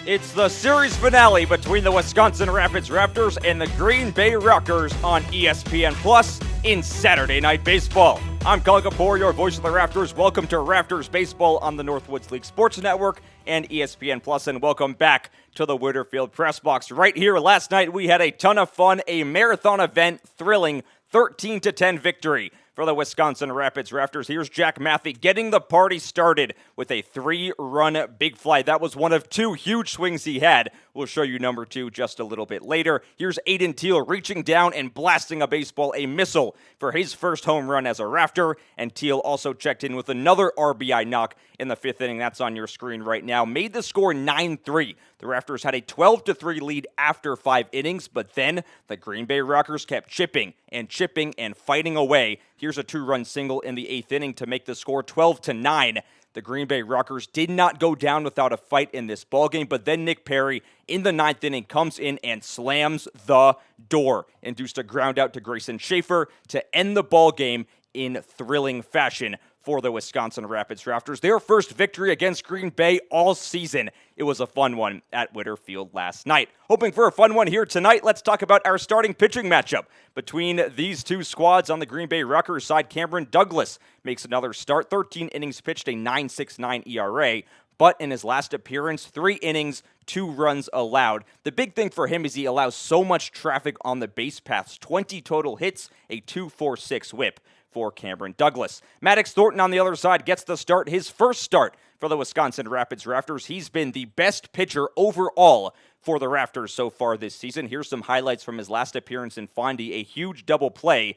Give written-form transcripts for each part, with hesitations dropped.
It's the series finale between the Wisconsin Rapids Rafters and the Green Bay Rockers on ESPN Plus in Saturday Night Baseball. I'm Colin Kapoor, your voice of the Rafters. Welcome to Rafters Baseball on the Northwoods League Sports Network and ESPN Plus, and welcome back to the Witter Field press box. Right here, last night we had a ton of fun, a marathon event, thrilling 13-10 victory for the Wisconsin Rapids Rafters. Here's Jack Matthey getting the party started with a 3-run big fly. That was one of two huge swings he had. We'll show you number 2 just a little bit later. Here's Aiden Teal reaching down and blasting a baseball, a missile, for his first home run as a Rafter. And Teal also checked in with another RBI knock in the 5th inning. That's on your screen right now. Made the score 9-3. The Rafters had a 12-3 lead after 5 innings, but then the Green Bay Rockers kept chipping and fighting away. Here's a 2-run single in the 8th inning to make the score 12-9. The Green Bay Rockers did not go down without a fight in this ballgame, but then Nick Perry in the 9th inning comes in and slams the door. Induced a ground out to Grayson Schaefer to end the ballgame in thrilling fashion for the Wisconsin Rapids Rafters. Their first victory against Green Bay all season. It was a fun one at Witter Field last night. Hoping for a fun one here tonight, let's talk about our starting pitching matchup between these two squads. On the Green Bay Rockers side, Cameron Douglas makes another start. 13 innings pitched, a 9.69 ERA. But in his last appearance, 3 innings, 2 runs allowed. The big thing for him is he allows so much traffic on the base paths. 20 total hits, a 2.46 whip for Cameron Douglas. Maddox Thornton on the other side gets the start, his first start for the Wisconsin Rapids Rafters. He's been the best pitcher overall for the Rafters so far this season. Here's some highlights from his last appearance in Fondy, a huge double play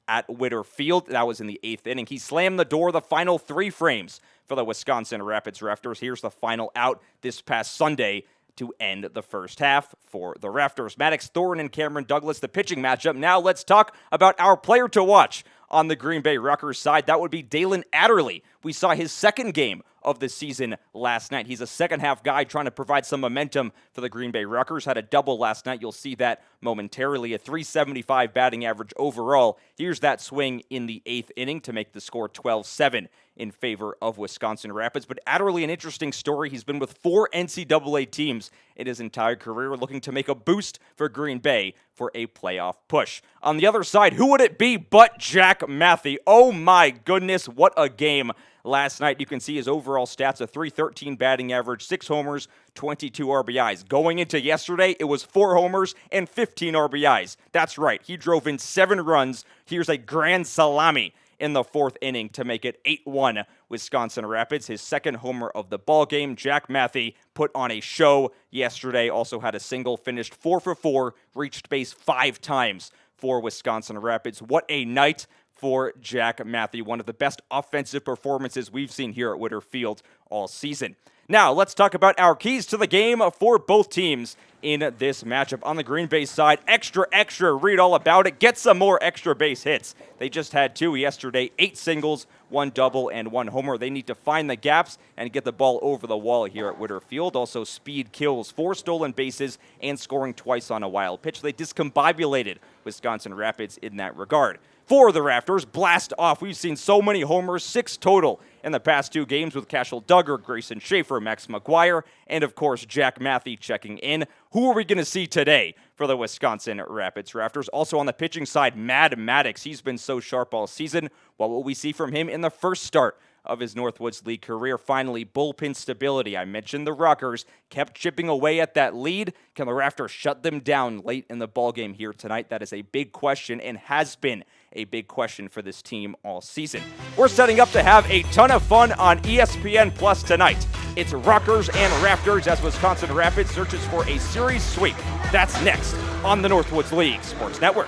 at Witter Field. That was in the 8th inning. He slammed the door the final 3 frames for the Wisconsin Rapids Rafters. Here's the final out this past Sunday to end the first half for the Rafters. Maddox Thornton and Cameron Douglas, the pitching matchup. Now let's talk about our player to watch on the Green Bay Rockers side. That would be Dalen Adderley. We saw his second game of the season last night. He's a second-half guy trying to provide some momentum for the Green Bay Rockers. Had a double last night. You'll see that momentarily. A 375 batting average overall. Here's that swing in the 8th inning to make the score 12-7 in favor of Wisconsin Rapids. But Adderley, an interesting story. He's been with 4 NCAA teams in his entire career, looking to make a boost for Green Bay for a playoff push. On the other side, who would it be but Jack Matthey? Oh my goodness, what a game last night. You can see his overall stats, a 313 batting average, 6 homers, 22 RBIs. Going into yesterday, it was 4 homers and 15 RBIs. That's right, he drove in 7 runs. Here's a grand salami in the 4th inning to make it 8-1 Wisconsin Rapids. His second homer of the ballgame. Jack Matthey put on a show yesterday. Also had a single, finished 4 for 4, reached base 5 times for Wisconsin Rapids. What a night for Jack Matthey. One of the best offensive performances we've seen here at Witter Field all season. Now, let's talk about our keys to the game for both teams in this matchup. On the Green Bay side, extra, read all about it. Get some more extra base hits. They just had 2 yesterday, 8 singles, 1 double, and 1 homer. They need to find the gaps and get the ball over the wall here at Witter Field. Also, speed kills, 4 stolen bases, and scoring twice on a wild pitch. They discombobulated Wisconsin Rapids in that regard. For the Rafters, blast off. We've seen so many homers, 6 total in the past 2 games with Cashel Duggar, Grayson Schaefer, Max McGuire, and of course Jack Matthey checking in. Who are we going to see today for the Wisconsin Rapids Rafters? Also on the pitching side, Maddox. He's been so sharp all season. What will we see from him in the first start of his Northwoods League career? Finally, bullpen stability. I mentioned the Rockers kept chipping away at that lead. Can the Rafters shut them down late in the ballgame here tonight? That is a big question and has been a big question for this team all season. We're setting up to have a ton of fun on ESPN Plus tonight. It's Rockers and Rafters as Wisconsin Rapids searches for a series sweep. That's next on the Northwoods League Sports Network.